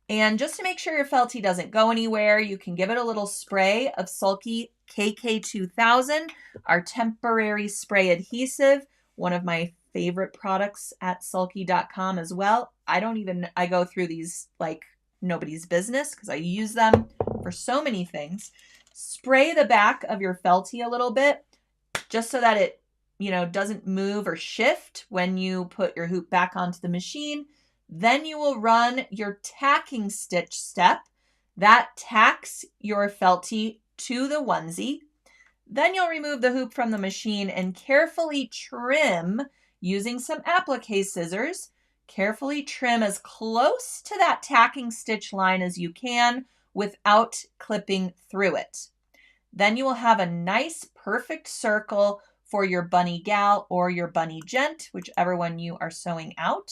And just to make sure your felty doesn't go anywhere, you can give it a little spray of Sulky KK2000, our temporary spray adhesive, one of my favorite products at sulky.com as well. I go through these like nobody's business because I use them for so many things. Spray the back of your felty a little bit just so that it, doesn't move or shift when you put your hoop back onto the machine. Then you will run your tacking stitch step. That tacks your felty to the onesie. Then you'll remove the hoop from the machine and carefully trim using some applique scissors. Carefully trim as close to that tacking stitch line as you can without clipping through it. Then you will have a nice perfect circle for your bunny gal or your bunny gent, whichever one you are sewing out.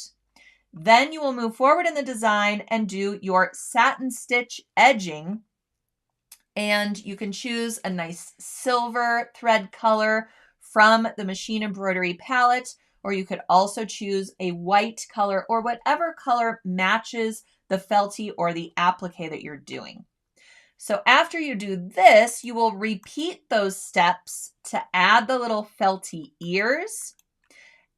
Then you will move forward in the design and do your satin stitch edging. And you can choose a nice silver thread color from the machine embroidery palette, or you could also choose a white color or whatever color matches the felty or the applique that you're doing. So after you do this, you will repeat those steps to add the little felty ears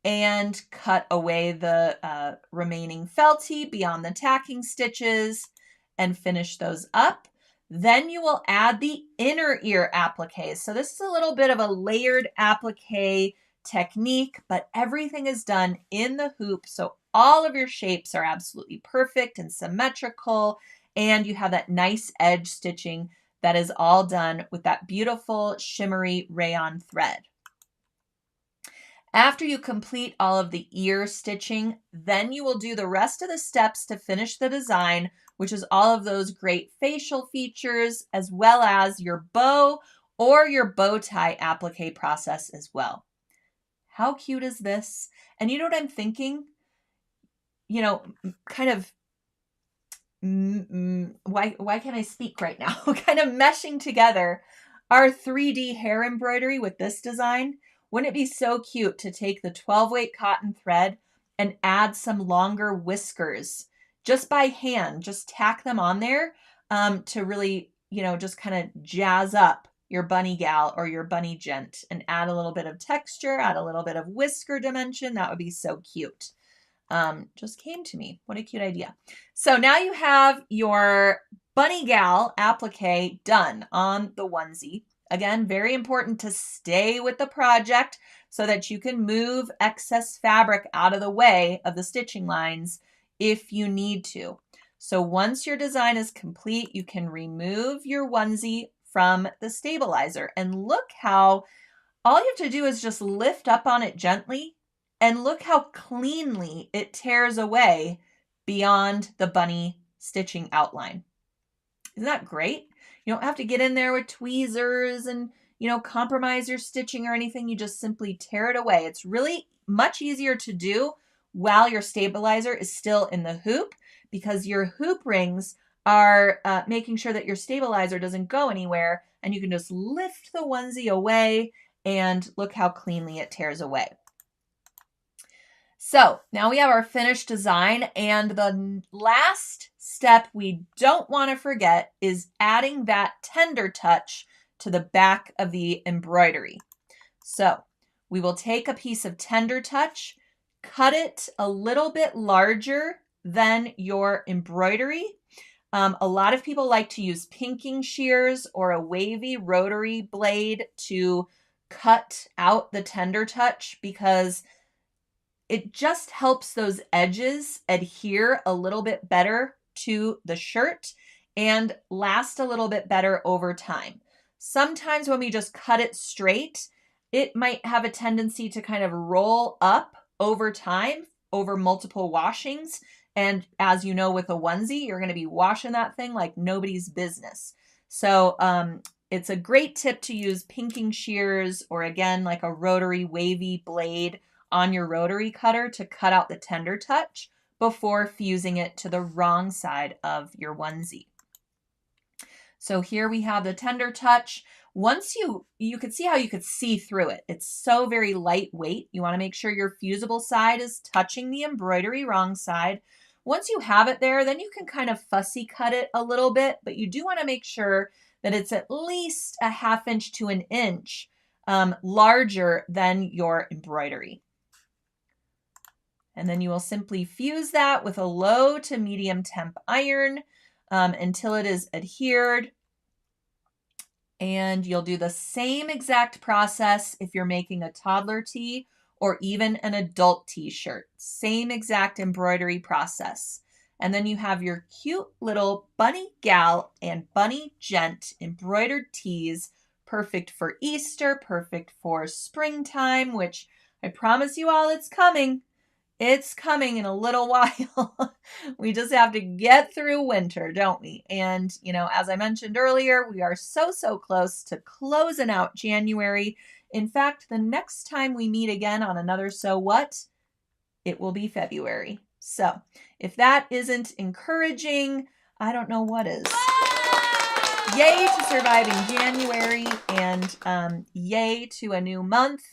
and cut away the remaining felty beyond the tacking stitches and finish those up. Then you will add the inner ear appliques. So this is a little bit of a layered applique technique, but everything is done in the hoop. So all of your shapes are absolutely perfect and symmetrical, and you have that nice edge stitching that is all done with that beautiful shimmery rayon thread. After you complete all of the ear stitching, then you will do the rest of the steps to finish the design, which is all of those great facial features, as well as your bow or your bow tie applique process as well. How cute is this? And you know what I'm thinking? You know, kind of, why can't I speak right now? Kind of meshing together our 3D hair embroidery with this design. Wouldn't it be so cute to take the 12-weight cotton thread and add some longer whiskers just by hand, just tack them on there to really, just kind of jazz up your bunny gal or your bunny gent and add a little bit of texture, add a little bit of whisker dimension. That would be so cute. Just came to me. What a cute idea. So now you have your bunny gal applique done on the onesie. Again, very important to stay with the project so that you can move excess fabric out of the way of the stitching lines if you need to. So once your design is complete, you can remove your onesie from the stabilizer. And look how all you have to do is just lift up on it gently, and look how cleanly it tears away beyond the bunny stitching outline. Isn't that great? You don't have to get in there with tweezers and, compromise your stitching or anything. You just simply tear it away. It's really much easier to do while your stabilizer is still in the hoop, because your hoop rings are making sure that your stabilizer doesn't go anywhere, and you can just lift the onesie away and look how cleanly it tears away. So now we have our finished design, and the last step we don't want to forget is adding that tender touch to the back of the embroidery. So we will take a piece of tender touch, cut it a little bit larger than your embroidery. A lot of people like to use pinking shears or a wavy rotary blade to cut out the tender touch, because it just helps those edges adhere a little bit better to the shirt and last a little bit better over time. Sometimes when we just cut it straight, it might have a tendency to kind of roll up over time, over multiple washings. And as you know, with a onesie, you're going to be washing that thing like nobody's business. So it's a great tip to use pinking shears, or again, like a rotary wavy blade on your rotary cutter to cut out the tender touch before fusing it to the wrong side of your onesie. So here we have the tender touch. Once you could see how you could see through it. It's so very lightweight. You want to make sure your fusible side is touching the embroidery wrong side. Once you have it there, then you can kind of fussy cut it a little bit, but you do want to make sure that it's at least a 1/2 inch to 1 inch larger than your embroidery. And then you will simply fuse that with a low to medium temp iron until it is adhered. And you'll do the same exact process if you're making a toddler tee or even an adult t-shirt. Same exact embroidery process. And then you have your cute little bunny gal and bunny gent embroidered tees, perfect for Easter, perfect for springtime, which I promise you all it's coming. It's coming in a little while. We just have to get through winter, don't we? And, as I mentioned earlier, we are so close to closing out January. In fact, the next time we meet again on another So What, it will be February. So if that isn't encouraging, I don't know what is. Yay to surviving January, and yay to a new month.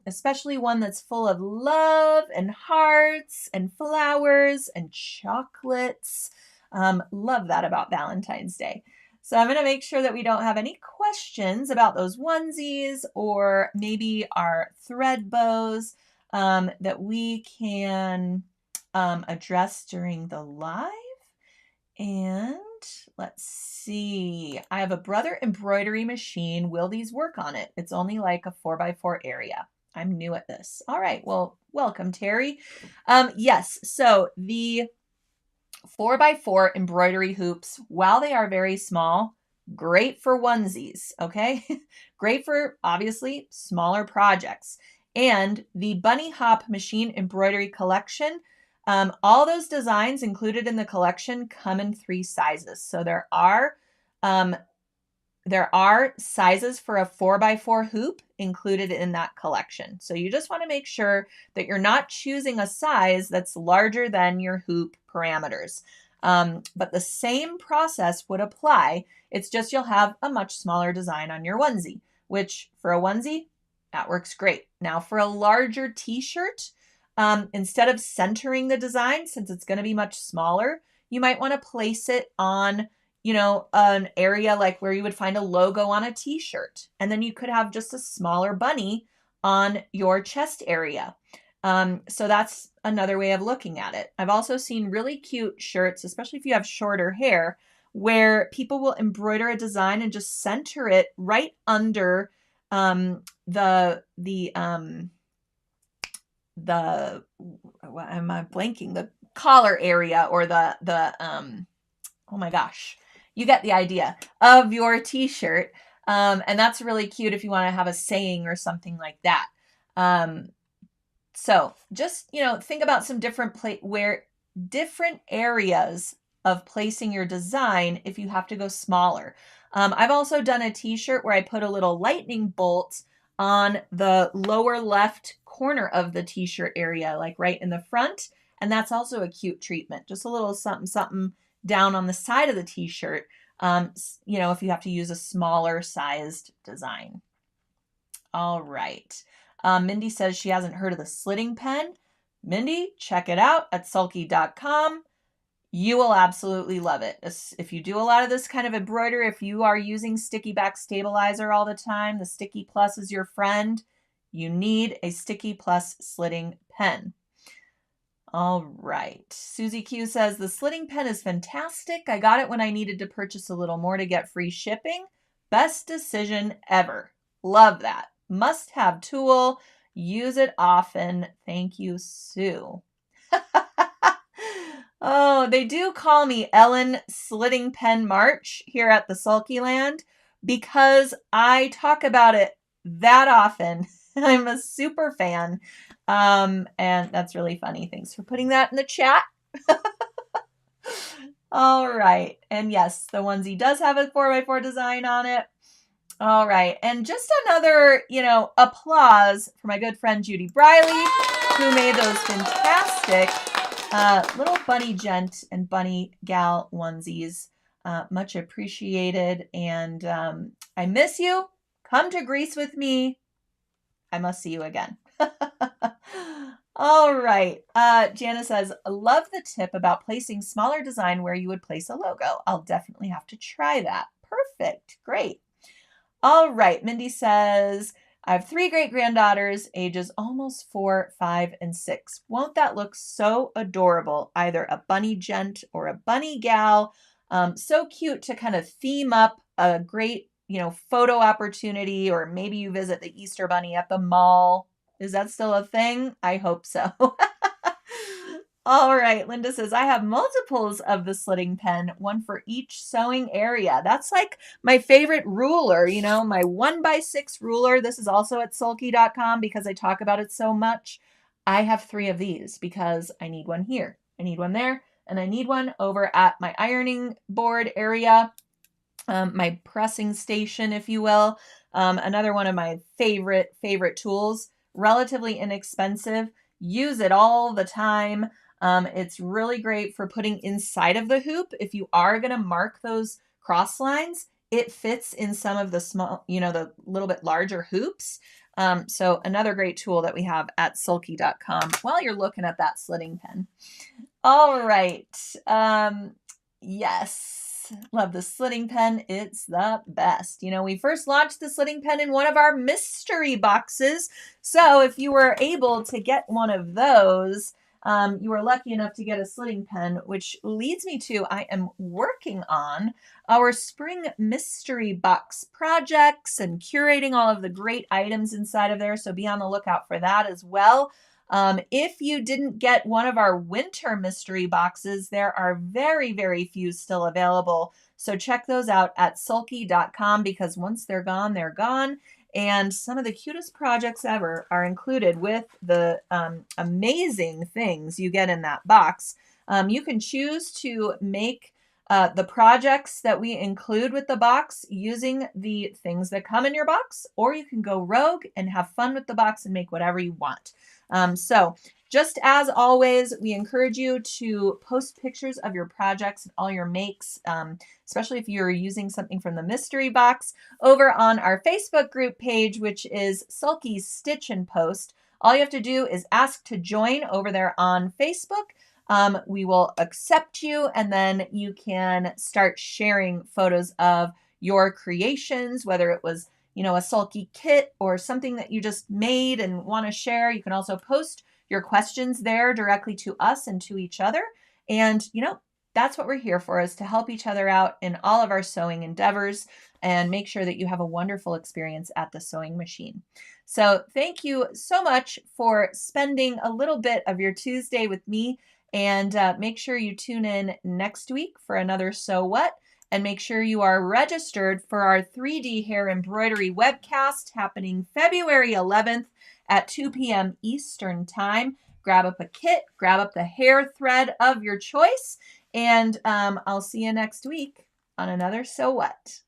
Especially one that's full of love and hearts and flowers and chocolates. Love that about Valentine's Day. So I'm going to make sure that we don't have any questions about those onesies or maybe our thread bows that we can address during the live. And let's see. I have a Brother embroidery machine. Will these work on it? It's only like a 4x4 area. I'm new at this. All right. Well, welcome, Terry. Yes. So the 4x4 embroidery hoops, while they are very small, great for onesies, okay? Great for, obviously, smaller projects. And the Bunny Hop Machine Embroidery Collection, all those designs included in the collection come in 3 sizes. So there are sizes for a 4x4 hoop included in that collection. So you just want to make sure that you're not choosing a size that's larger than your hoop parameters. But the same process would apply. It's just you'll have a much smaller design on your onesie, which for a onesie, that works great. Now for a larger t-shirt, instead of centering the design, since it's going to be much smaller, you might want to place it on an area like where you would find a logo on a t-shirt. And then you could have just a smaller bunny on your chest area. So that's another way of looking at it. I've also seen really cute shirts, especially if you have shorter hair, where people will embroider a design and just center it right under the what am I blanking? The collar area or oh my gosh, you get the idea of your t-shirt. And that's really cute if you want to have a saying or something like that. So just, think about some different different areas of placing your design if you have to go smaller. I've also done a t-shirt where I put a little lightning bolt on the lower left corner of the t-shirt area, like right in the front. And that's also a cute treatment. Just a little something, something down on the side of the t-shirt, if you have to use a smaller sized design. All right. Mindy says she hasn't heard of the slitting pen. Mindy, check it out at sulky.com. You will absolutely love it. If you do a lot of this kind of embroidery, if you are using Sticky Back Stabilizer all the time, the Sticky Plus is your friend. You need a Sticky Plus slitting pen. All right. Susie Q says, the slitting pen is fantastic. I got it when I needed to purchase a little more to get free shipping. Best decision ever. Love that. Must have tool. Use it often. Thank you, Sue. Oh, they do call me Ellen Slitting Pen March here at the Sulky Land because I talk about it that often. I'm a super fan. And that's really funny. Thanks for putting that in the chat. All right. And yes, the onesie does have a 4x4 design on it. All right. And just another, applause for my good friend Judy Briley, who made those fantastic little bunny gent and bunny gal onesies. Much appreciated. And I miss you. Come to Greece with me. I must see you again. All right. Jana says, love the tip about placing smaller design where you would place a logo. I'll definitely have to try that. Perfect. Great. All right. Mindy says, I have 3 great-granddaughters, ages almost 4, 5, and 6. Won't that look so adorable? Either a bunny gent or a bunny gal. So cute to kind of theme up a great, photo opportunity, or maybe you visit the Easter Bunny at the mall. Is that still a thing? I hope so. All right. Linda says, I have multiples of the slitting pen, one for each sewing area. That's like my favorite ruler, my 1x6 ruler. This is also at sulky.com because I talk about it so much. I have 3 of these because I need one here. I need one there. And I need one over at my ironing board area, my pressing station, if you will. Another one of my favorite tools, relatively inexpensive. Use it all the time. It's really great for putting inside of the hoop. If you are going to mark those cross lines, it fits in some of the small, the little bit larger hoops. So another great tool that we have at sulky.com while you're looking at that slitting pen. All right. Yes. Yes, love the slitting pen. It's the best. We first launched the slitting pen in one of our mystery boxes. So if you were able to get one of those, you were lucky enough to get a slitting pen, which leads me to I am working on our spring mystery box projects and curating all of the great items inside of there. So be on the lookout for that as well. If you didn't get one of our winter mystery boxes, there are very, very few still available. So check those out at sulky.com because once they're gone, they're gone. And some of the cutest projects ever are included with the amazing things you get in that box. You can choose to make the projects that we include with the box using the things that come in your box, or you can go rogue and have fun with the box and make whatever you want. So just as always, we encourage you to post pictures of your projects and all your makes, especially if you're using something from the mystery box, over on our Facebook group page, which is Sulky's Stitch and Post. All you have to do is ask to join over there on Facebook. We will accept you, and then you can start sharing photos of your creations, whether it was a Sulky kit or something that you just made and want to share. You can also post your questions there directly to us and to each other. And, that's what we're here for, is to help each other out in all of our sewing endeavors and make sure that you have a wonderful experience at the sewing machine. So thank you so much for spending a little bit of your Tuesday with me. And make sure you tune in next week for another So What. And make sure you are registered for our 3D hair embroidery webcast happening February 11th at 2 p.m. Eastern Time. Grab up a kit, grab up the hair thread of your choice, and I'll see you next week on another So What.